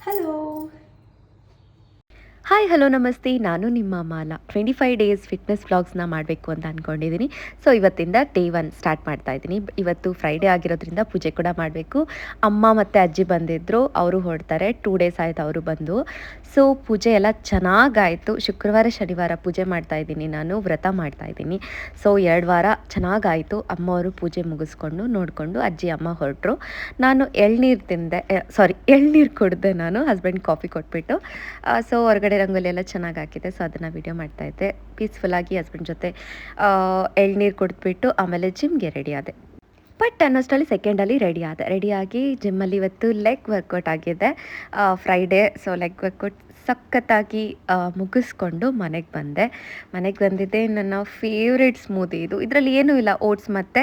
Hello. Hi hello ನಮಸ್ತೆ. ನಾನು ನಿಮ್ಮ ಮಾಲಾ 25 ಡೇಸ್ ಫಿಟ್ನೆಸ್ ವ್ಲಾಗ್ಸ್ನ ಮಾಡಬೇಕು ಅಂತ ಅಂದ್ಕೊಂಡಿದ್ದೀನಿ. ಸೊ ಇವತ್ತಿಂದ ಡೇ 1 ಸ್ಟಾರ್ಟ್ ಮಾಡ್ತಾ ಇದ್ದೀನಿ. ಇವತ್ತು ಫ್ರೈಡೇ ಆಗಿರೋದ್ರಿಂದ ಪೂಜೆ ಕೂಡ ಮಾಡಬೇಕು. ಅಮ್ಮ ಮತ್ತು ಅಜ್ಜಿ ಬಂದಿದ್ದರು, ಅವರು ಹೊರಡ್ತಾರೆ. 2 ಡೇಸ್ ಆಯಿತು ಅವರು ಬಂದು. ಸೊ ಪೂಜೆ ಎಲ್ಲ ಚೆನ್ನಾಗಾಯಿತು. ಶುಕ್ರವಾರ ಶನಿವಾರ ಪೂಜೆ ಮಾಡ್ತಾ ಇದ್ದೀನಿ, ನಾನು ವ್ರತ ಮಾಡ್ತಾ ಇದ್ದೀನಿ. ಸೊ 2 ವಾರ ಚೆನ್ನಾಗಾಯಿತು. ಅಮ್ಮವರು ಪೂಜೆ ಮುಗಿಸ್ಕೊಂಡು ನೋಡಿಕೊಂಡು ಅಜ್ಜಿ ಅಮ್ಮ ಹೊರಟರು. ನಾನು ಎಳ್ನೀರು ತಿಂದೆ, ಎಳ್ನೀರು ಕುಡಿದೆ. ನಾನು ಹಸ್ಬೆಂಡ್ ಕಾಫಿ ಕೊಟ್ಬಿಟ್ಟು ಸೊ ಹೊರಗಡೆ ರಂಗೋಲಿ ಎಲ್ಲ ಚೆನ್ನಾಗಿ ಹಾಕಿದೆ. ಸೊ ಅದನ್ನು ವೀಡಿಯೋ ಮಾಡ್ತಾಯಿದ್ದೆ. ಪೀಸ್ಫುಲ್ಲಾಗಿ ಹಸ್ಬೆಂಡ್ ಜೊತೆ ಎಳ್ನೀರು ಕುಡಿದ್ಬಿಟ್ಟು ಆಮೇಲೆ ಜಿಮ್ಗೆ ರೆಡಿ ಆದೆ. ಬಟ್ ಅನ್ನೋಷ್ಟರಲ್ಲಿ ಸೆಕೆಂಡಲ್ಲಿ ರೆಡಿಯಾಗಿ ಜಿಮ್ಮಲ್ಲಿ ಇವತ್ತು ಲೆಗ್ ವರ್ಕೌಟ್ ಆಗಿದೆ. ಫ್ರೈಡೇ, ಸೊ ಲೆಗ್ ವರ್ಕೌಟ್ ಸಖತ್ತಾಗಿ ಮುಗಿಸ್ಕೊಂಡು ಮನೆಗೆ ಬಂದಿದ್ದೆ. ನನ್ನ ಫೇವ್ರೆಟ್ ಸ್ಮೂದಿ ಇದು. ಇದರಲ್ಲಿ ಏನೂ ಇಲ್ಲ, ಓಟ್ಸ್ ಮತ್ತು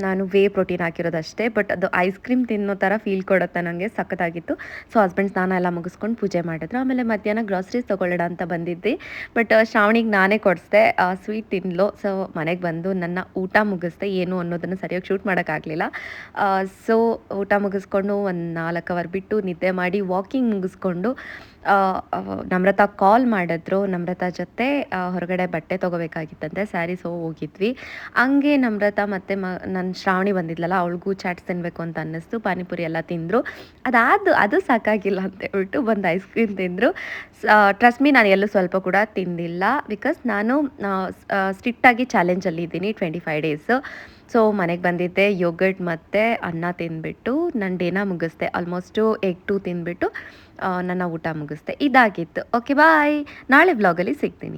ನಾನು ವೇ ಪ್ರೋಟೀನ್ ಹಾಕಿರೋದಷ್ಟೇ. ಬಟ್ ಅದು ಐಸ್ ಕ್ರೀಮ್ ತಿನ್ನೋ ಥರ ಫೀಲ್ ಕೊಡುತ್ತೆ ನನಗೆ. ಸಖತ್ತಾಗಿತ್ತು. ಸೊ ಹಸ್ಬೆಂಡ್ ಸ್ನಾನ ಎಲ್ಲ ಮುಗಿಸ್ಕೊಂಡು ಪೂಜೆ ಮಾಡಿದ್ರು. ಆಮೇಲೆ ಮಧ್ಯಾಹ್ನ ಗ್ರಾಸರೀಸ್ ತೊಗೊಳ್ಳೋಣ ಅಂತ ಬಂದಿದ್ದೆ. ಬಟ್ ಶ್ರಾವಣಿಗೆ ನಾನೇ ಕೊಡಿಸ್ದೆ. ಸ್ವೀಟ್ ತಿನ್ನಲು. ಸೊ ಮನೆಗೆ ಬಂದು ನನ್ನ ಊಟ ಮುಗಿಸ್ದೆ. ಏನು ಅನ್ನೋದನ್ನು ಸರಿಯಾಗಿ ಶೂಟ್ ಮಾಡೋಕ್ಕಾಗಲಿಲ್ಲ. ಸೊ ಊಟ ಮುಗಿಸ್ಕೊಂಡು ಒಂದು 4 ಅವರ್ ಬಿಟ್ಟು ನಿದ್ದೆ ಮಾಡಿ ವಾಕಿಂಗ್ ಮುಗಿಸ್ಕೊಂಡು ನಮ್ರತಾ ಕಾಲ್ ಮಾಡಿದ್ರು. ನಮ್ರತಾ ಜೊತೆ ಹೊರಗಡೆ ಬಟ್ಟೆ ತೊಗೋಬೇಕಾಗಿತ್ತಂತೆ, ಸ್ಯಾರೀಸ್ ಹೋಗಿದ್ವಿ. ಹಂಗೆ ನಮ್ರತಾ ಮತ್ತು ನನ್ನ ಶ್ರಾವಣಿ ಬಂದಿದ್ಲಲ್ಲ, ಅವಳಿಗೂ ಚಾಟ್ಸ್ ತಿನ್ನಬೇಕು ಅಂತ ಅನ್ನಿಸ್ತು. ಪಾನಿಪುರಿ ಎಲ್ಲ ತಿಂದರು. ಅದು ಸಾಕಾಗಿಲ್ಲ ಅಂತ ಹೇಳ್ಬಿಟ್ಟು ಬಂದು ಐಸ್ ಕ್ರೀಮ್ ತಿಂದರು. ಟ್ರಸ್ಟ್ ಮೀ, ನಾನು ಎಲ್ಲೂ ಸ್ವಲ್ಪ ಕೂಡ ತಿಂದಿಲ್ಲ. ಬಿಕಾಸ್ ನಾನು ಸ್ಟ್ರಿಕ್ಟಾಗಿ ಚಾಲೆಂಜಲ್ಲಿ ಇದ್ದೀನಿ 25 ಡೇಸ್. ಸೊ ಮನೆಗೆ ಬಂದಿದ್ದೆ. ಯೋಗರ್ಟ್ ಮತ್ತು ಅನ್ನ ತಿಂದುಬಿಟ್ಟು ನನ್ನ ಡೇನ ಮುಗಿಸ್ದೆ. ಆಲ್ಮೋಸ್ಟು ಎಗ್ 2 ತಿಂದುಬಿಟ್ಟು ನನ್ನ ಊಟ ಮುಗಿಸ್ದೆ. ಇದಾಗಿತ್ತು. Okay bye. ನಾಳೆ ವ್ಲಾಗಲ್ಲಿ ಸಿಗ್ತೀನಿ.